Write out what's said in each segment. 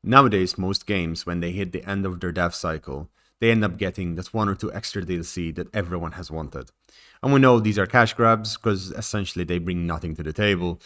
Nowadays, most games, when they hit the end of their dev cycle, they end up getting that one or two extra DLC that everyone has wanted. And we know these are cash grabs because essentially they bring nothing to the table.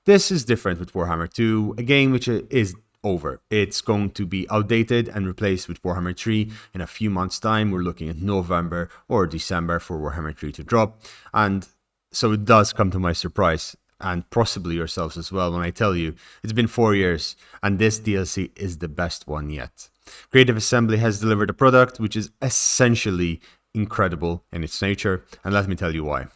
This is different with Warhammer 2, a game which is over. It's going to be outdated and replaced with Warhammer 3 in a few months' time. We're looking at November or December for Warhammer 3 to drop. And so it does come to my surprise, and possibly yourselves as well, when I tell you it's been 4 years and this DLC is the best one yet. Creative Assembly has delivered a product which is essentially incredible in its nature, and let me tell you why.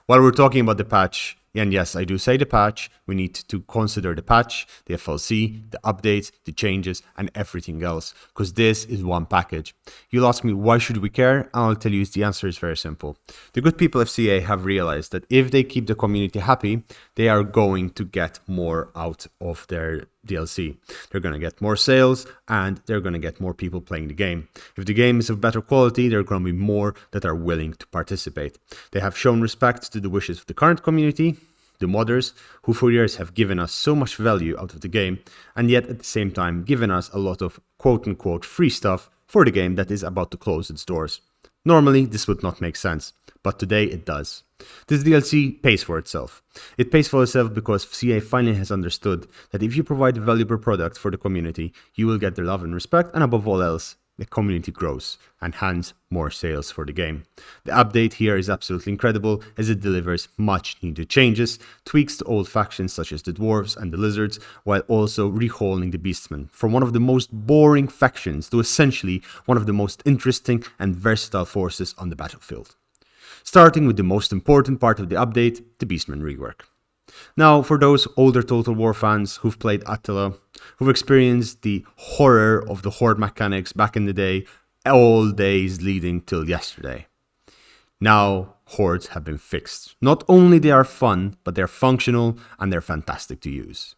While we're talking about the patch, and yes, I do say the patch, we need to consider the patch, the FLC, the updates, the changes, and everything else, because this is one package. You'll ask me, why should we care? And I'll tell you the answer is very simple. The good people of CA have realized that if they keep the community happy, they are going to get more out of their DLC. They're going to get more sales and they're going to get more people playing the game. If the game is of better quality, there are going to be more that are willing to participate. They have shown respect to the wishes of the current community, the modders, who for years have given us so much value out of the game, and yet at the same time given us a lot of quote-unquote free stuff for the game that is about to close its doors. Normally, this would not make sense, but today it does. This DLC pays for itself. It pays for itself because CA finally has understood that if you provide a valuable product for the community, you will get their love and respect, and above all else, the community grows and hence more sales for the game. The update here is absolutely incredible as it delivers much needed changes, tweaks to old factions such as the dwarves and the lizards, while also rehauling the beastmen from one of the most boring factions to essentially one of the most interesting and versatile forces on the battlefield. Starting with the most important part of the update, the beastmen rework. Now, for those older Total War fans who've played Attila, who've experienced the horror of the horde mechanics back in the day, all days leading till yesterday. Now, hordes have been fixed. Not only they are fun, but they're functional and they're fantastic to use.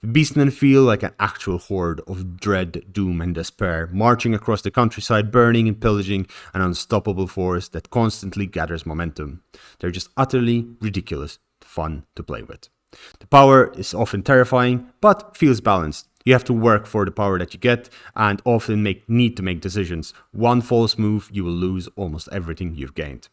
The beastmen feel like an actual horde of dread, doom and despair, marching across the countryside, burning and pillaging an unstoppable force that constantly gathers momentum. They're just utterly ridiculous fun to play with. The power is often terrifying, but feels balanced. You have to work for the power that you get and often need to make decisions. One false move, you will lose almost everything you've gained.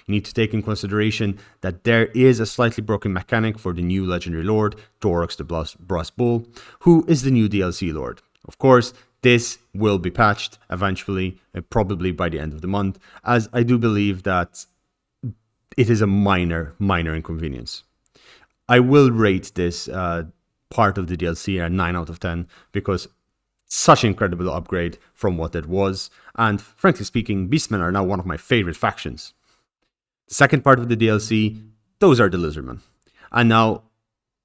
You need to take in consideration that there is a slightly broken mechanic for the new legendary lord, Torox the Brass Bull, who is the new DLC lord. Of course, this will be patched eventually, probably by the end of the month, as I do believe that it is a minor inconvenience. I will rate this part of the DLC a 9 out of 10 because such an incredible upgrade from what it was. And frankly speaking, Beastmen are now one of my favorite factions. The second part of the DLC, those are the Lizardmen. And now,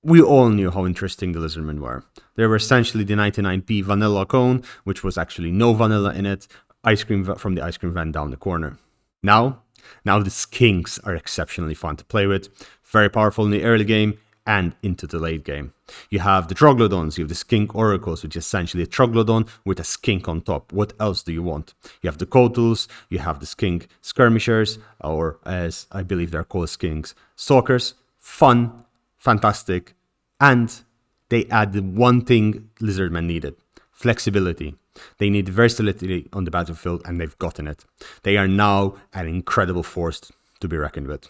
we all knew how interesting the Lizardmen were. They were essentially the 99p vanilla cone, which was actually no vanilla in it, ice cream from the ice cream van down the corner. Now the skinks are exceptionally fun to play with, very powerful in the early game and into the late game. You have the Troglodyons, you have the Skink Oracles, which is essentially a Troglodon with a skink on top. What else do you want? You have the Kotels, you have the Skink Skirmishers, or as I believe they're called Skinks, Stalkers. Fun, fantastic, and they add the one thing Lizardmen needed: flexibility. They need versatility on the battlefield, and they've gotten it. They are now an incredible force to be reckoned with.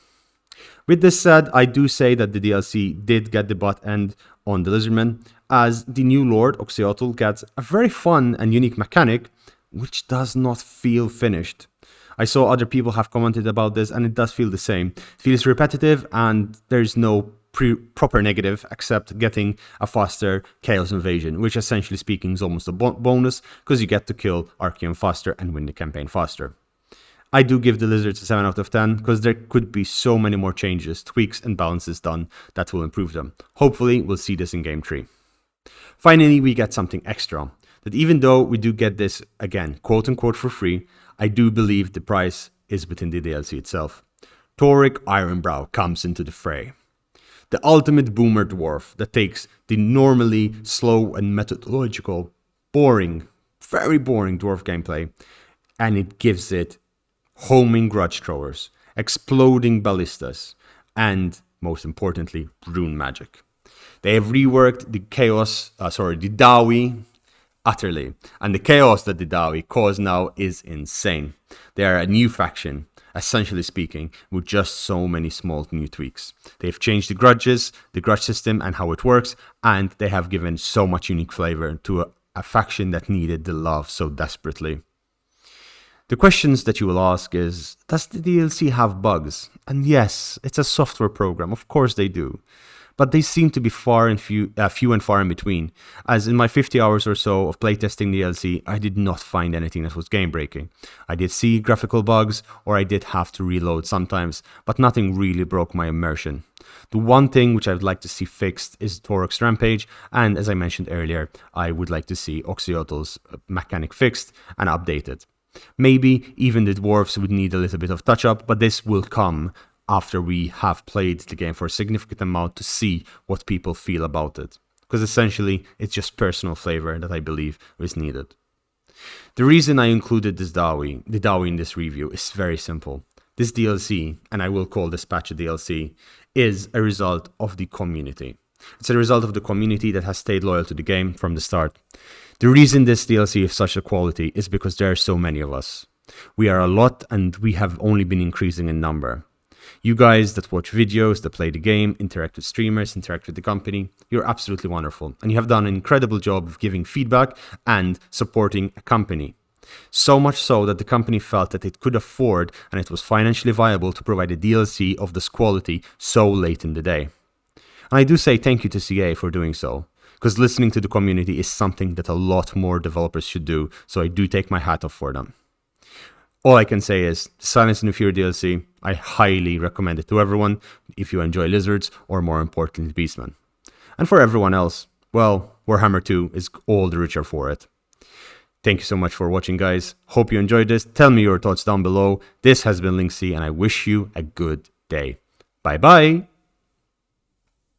With this said, I do say that the DLC did get the butt end on the Lizardmen, as the new Lord, Oxyotl, gets a very fun and unique mechanic, which does not feel finished. I saw other people have commented about this, and it does feel the same. It feels repetitive, and there's no proper negative except getting a faster Chaos Invasion, which essentially speaking is almost a bonus because you get to kill Archaeon faster and win the campaign faster. I do give the Lizards a 7 out of 10 because there could be so many more changes, tweaks and balances done that will improve them. Hopefully we'll see this in Game 3. Finally, we get something extra, that even though we do get this, again, quote unquote for free, I do believe the price is within the DLC itself. Toric Ironbrow comes into the fray. The ultimate boomer dwarf that takes the normally slow and methodological, boring, very boring dwarf gameplay, and it gives it homing grudge throwers, exploding ballistas, and most importantly, rune magic. They have reworked the the Dawi, utterly. And the chaos that the Dawi cause now is insane. They are a new faction, essentially speaking, with just so many small new tweaks. They've changed the grudge system and how it works, and they have given so much unique flavor to a faction that needed the love so desperately. The questions that you will ask is, does the DLC have bugs? And yes, it's a software program, of course they do. But they seem to be few and far in between, as in my 50 hours or so of playtesting the DLC, I did not find anything that was game-breaking. I did see graphical bugs, or I did have to reload sometimes, but nothing really broke my immersion. The one thing which I would like to see fixed is Torok's Rampage, and as I mentioned earlier, I would like to see Oxyotl's mechanic fixed and updated. Maybe even the dwarves would need a little bit of touch-up, but this will come after we have played the game for a significant amount to see what people feel about it. Because essentially, it's just personal flavor that I believe is needed. The reason I included the Dawi in this review is very simple. This DLC, and I will call this patch a DLC, is a result of the community. It's a result of the community that has stayed loyal to the game from the start. The reason this DLC is such a quality is because there are so many of us. We are a lot, and we have only been increasing in number. You guys that watch videos, that play the game, interact with streamers, interact with the company, you're absolutely wonderful. And you have done an incredible job of giving feedback and supporting a company. So much so that the company felt that it could afford and it was financially viable to provide a DLC of this quality so late in the day. And I do say thank you to CA for doing so, because listening to the community is something that a lot more developers should do, so I do take my hat off for them. All I can say is, Silence in the Fury DLC, I highly recommend it to everyone if you enjoy lizards or more importantly beastmen. And for everyone else, well, Warhammer 2 is all the richer for it. Thank you so much for watching, guys. Hope you enjoyed this. Tell me your thoughts down below. This has been Linksy, and I wish you a good day. Bye bye!